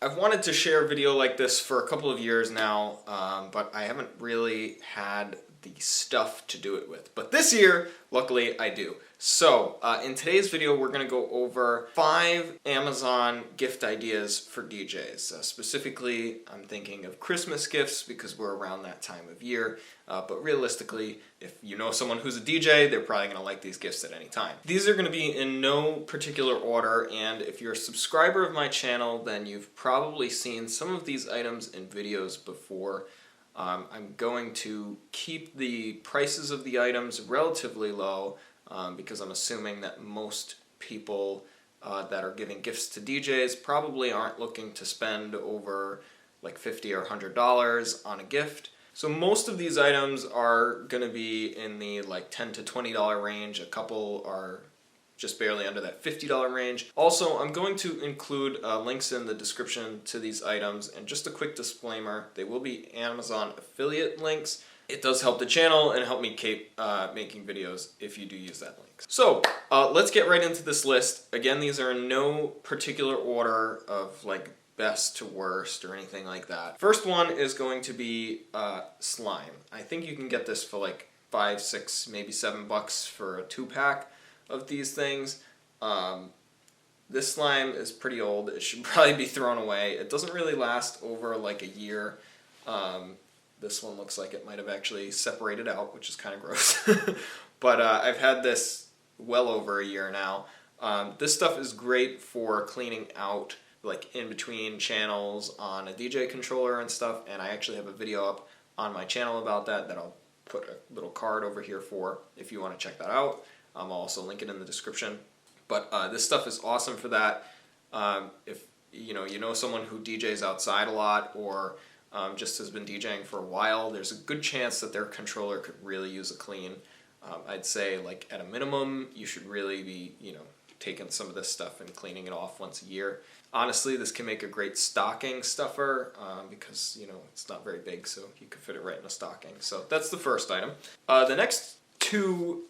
I've wanted to share a video like this for a couple of years now, but I haven't really had the stuff to do it with. But this year, luckily, I do. So, in today's video, we're going to go over 5 Amazon gift ideas for DJs. Specifically, I'm thinking of Christmas gifts because we're around that time of year. But realistically, if you know someone who's a DJ, they're probably going to like these gifts at any time. These are going to be in no particular order, and if you're a subscriber of my channel, then you've probably seen some of these items in videos before. I'm going to keep the prices of the items relatively low because I'm assuming that most people that are giving gifts to DJs probably aren't looking to spend over like $50 or $100 on a gift. So most of these items are going to be in the like $10 to $20 range. A couple are just barely under that $50 range. Also, I'm going to include links in the description to these items, and just a quick disclaimer, they will be Amazon affiliate links. It does help the channel and help me keep making videos if you do use that link. So let's get right into this list. Again, these are in no particular order of like best to worst or anything like that. First one is going to be slime. I think you can get this for like $5, $6, maybe $7 for a 2-pack of these things. This slime is pretty old. It should probably be thrown away. It doesn't really last over like a year. This one looks like it might have actually separated out, which is kind of gross. But I've had this well over a year now. This stuff is great for cleaning out like in between channels on a DJ controller and stuff, and I actually have a video up on my channel about that I'll put a little card over here for if you want to check that out. I'll also link it in the description. But this stuff is awesome for that. If you know someone who DJs outside a lot or just has been DJing for a while, there's a good chance that their controller could really use a clean. I'd say like at a minimum, you should really be taking some of this stuff and cleaning it off once a year. Honestly, this can make a great stocking stuffer because it's not very big, so you could fit it right in a stocking. So that's the first item. The next 2+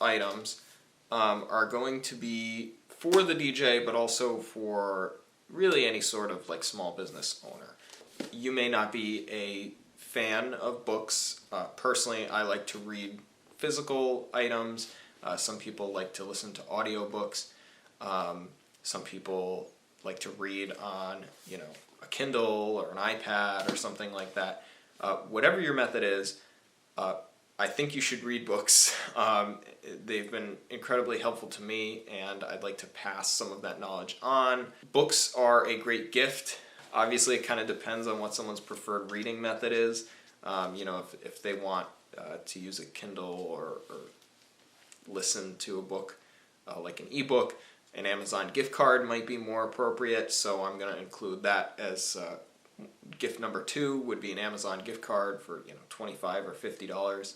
items are going to be for the DJ, but also for really any sort of like small business owner. You may not be a fan of books. Personally, I like to read physical items. Some people like to listen to audiobooks. Some people like to read on, a Kindle or an iPad or something like that. Whatever your method is, I think you should read books. They've been incredibly helpful to me, and I'd like to pass some of that knowledge on. Books are a great gift. Obviously, it kind of depends on what someone's preferred reading method is. If they want to use a Kindle or listen to a book like an ebook, an Amazon gift card might be more appropriate, so I'm going to include that as gift number 2 would be an Amazon gift card for $25 or $50.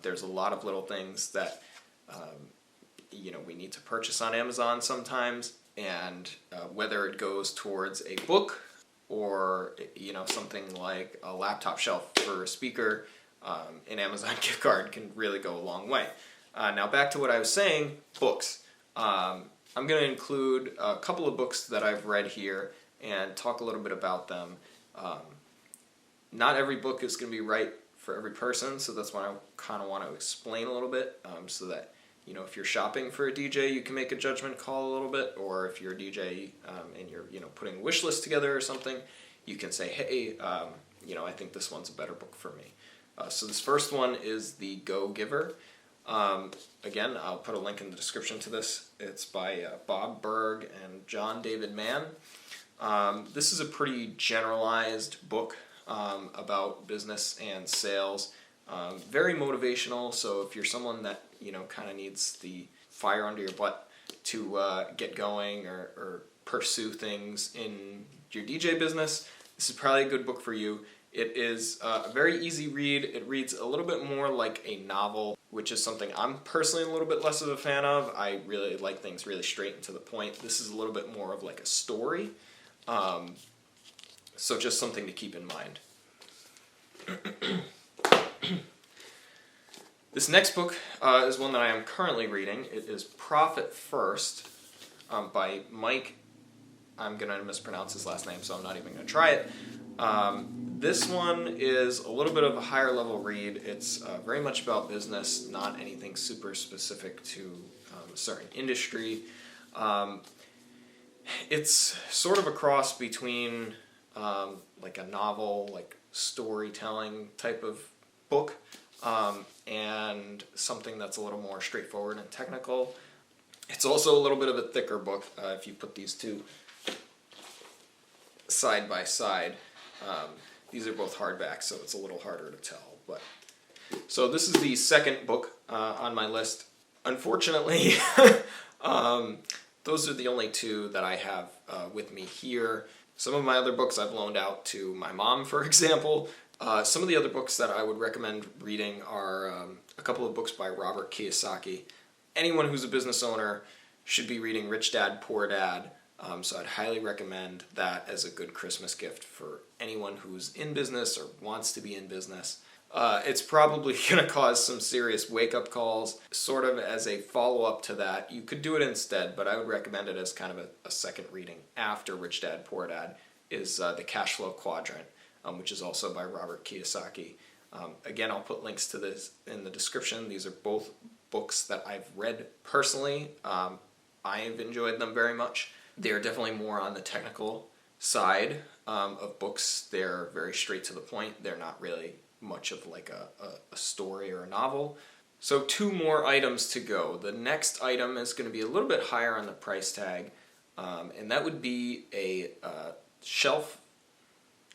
There's a lot of little things that we need to purchase on Amazon sometimes, and whether it goes towards a book or something like a laptop shelf for a speaker, an Amazon gift card can really go a long way. Now back to what I was saying, books. I'm going to include a couple of books that I've read here and talk a little bit about them. Not every book is going to be right for every person, so that's why I kind of want to explain a little bit, so that if you're shopping for a DJ, you can make a judgment call a little bit, or if you're a DJ and you're putting a wish list together or something, you can say, hey, I think this one's a better book for me. So this first one is The Go-Giver. Again, I'll put a link in the description to this. It's by Bob Burg and John David Mann. This is a pretty generalized book about business and sales. Very motivational, so if you're someone that kind of needs the fire under your butt to get going or pursue things in your DJ business, this is probably a good book for you. It is a very easy read. It reads a little bit more like a novel, which is something I'm personally a little bit less of a fan of. I really like things really straight and to the point. This is a little bit more of like a story. So just something to keep in mind. This next book is one that I am currently reading. It is Profit First by Mike I'm going to mispronounce his last name, so I'm not even going to try it. This one is a little bit of a higher level read. It's very much about business, not anything super specific to a certain industry. It's sort of a cross between like a novel, like storytelling type of book, and something that's a little more straightforward and technical. It's also a little bit of a thicker book if you put these two side by side. These are both hardbacks, so it's a little harder to tell. But so this is the second book on my list. Unfortunately, those are the only two that I have with me here. Some of my other books I've loaned out to my mom, for example. Some of the other books that I would recommend reading are a couple of books by Robert Kiyosaki. Anyone who's a business owner should be reading Rich Dad, Poor Dad. So I'd highly recommend that as a good Christmas gift for anyone who's in business or wants to be in business. It's probably going to cause some serious wake-up calls. Sort of as a follow-up to that, you could do it instead, but I would recommend it as kind of a second reading after Rich Dad, Poor Dad, is The Cash Flow Quadrant, which is also by Robert Kiyosaki. Again, I'll put links to this in the description. These are both books that I've read personally. I've enjoyed them very much. They're definitely more on the technical side of books. They're very straight to the point. They're not really much of like a story or a novel. So 2 more items to go. The next item is going to be a little bit higher on the price tag, and that would be a shelf,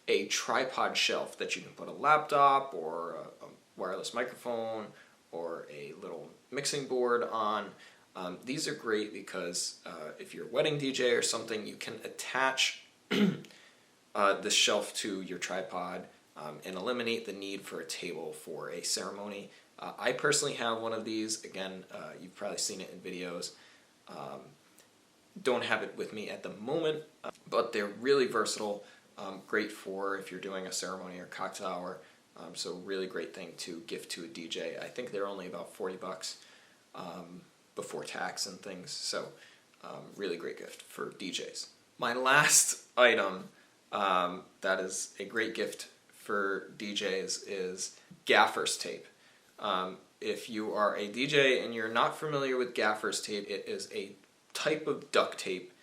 a tripod shelf that you can put a laptop or a wireless microphone or a little mixing board on. These are great because if you're a wedding DJ or something, you can attach this shelf to your tripod and eliminate the need for a table for a ceremony. I personally have one of these. Again, you've probably seen it in videos. Don't have it with me at the moment, but they're really versatile. Great for if you're doing a ceremony or cocktail hour. So really great thing to gift to a DJ. I think they're only about $40 before tax and things. So really great gift for DJs. My last item that is a great gift for DJs is gaffer's tape. If you are a DJ and you're not familiar with gaffer's tape, it is a type of duct tape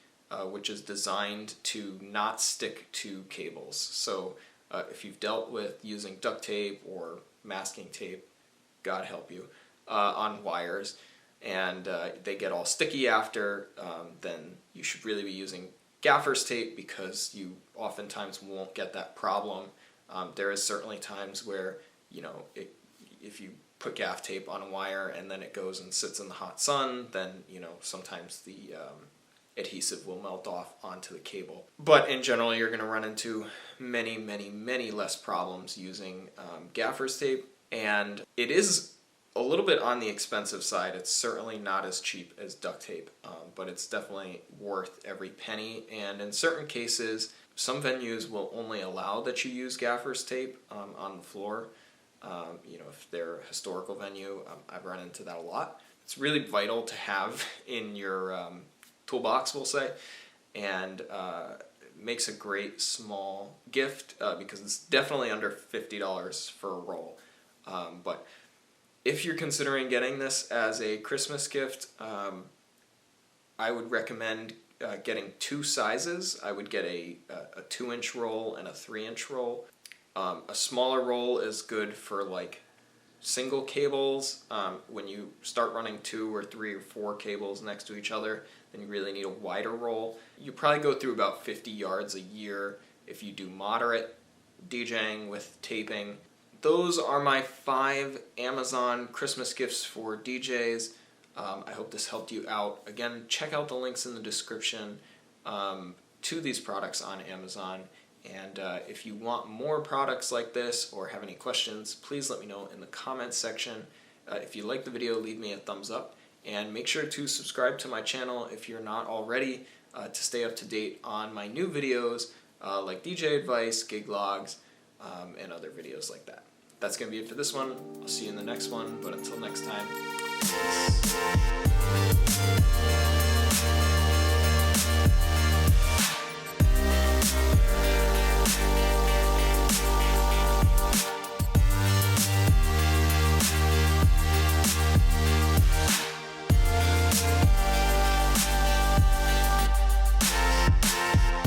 which is designed to not stick to cables. So if you've dealt with using duct tape or masking tape, God help you, on wires, and they get all sticky after, then you should really be using gaffer's tape because you oftentimes won't get that problem. There is certainly times where, you know, if you put gaff tape on a wire and then it goes and sits in the hot sun, then, you know, sometimes the adhesive will melt off onto the cable. But in general, you're going to run into many, many, many less problems using gaffer's tape. And it is a little bit on the expensive side. It's certainly not as cheap as duct tape, but it's definitely worth every penny. And in certain cases, some venues will only allow that you use gaffer's tape on the floor. You know, if they're a historical venue, I've run into that a lot. It's really vital to have in your toolbox, we'll say, and it makes a great small gift because it's definitely under $50 for a roll. But if you're considering getting this as a Christmas gift, I would recommend getting 2 sizes. I would get a 2-inch roll and a 3-inch roll. A smaller roll is good for like single cables. When you start running 2 or 3 or 4 cables next to each other, then you really need a wider roll. You probably go through about 50 yards a year if you do moderate DJing with taping. Those are my 5 Amazon Christmas gifts for DJs. I hope this helped you out. Again, check out the links in the description to these products on Amazon. And if you want more products like this or have any questions, please let me know in the comments section. If you like the video, leave me a thumbs up. And make sure to subscribe to my channel if you're not already to stay up to date on my new videos like DJ advice, gig logs, and other videos like that. That's going to be it for this one. I'll see you in the next one, but until next time, peace.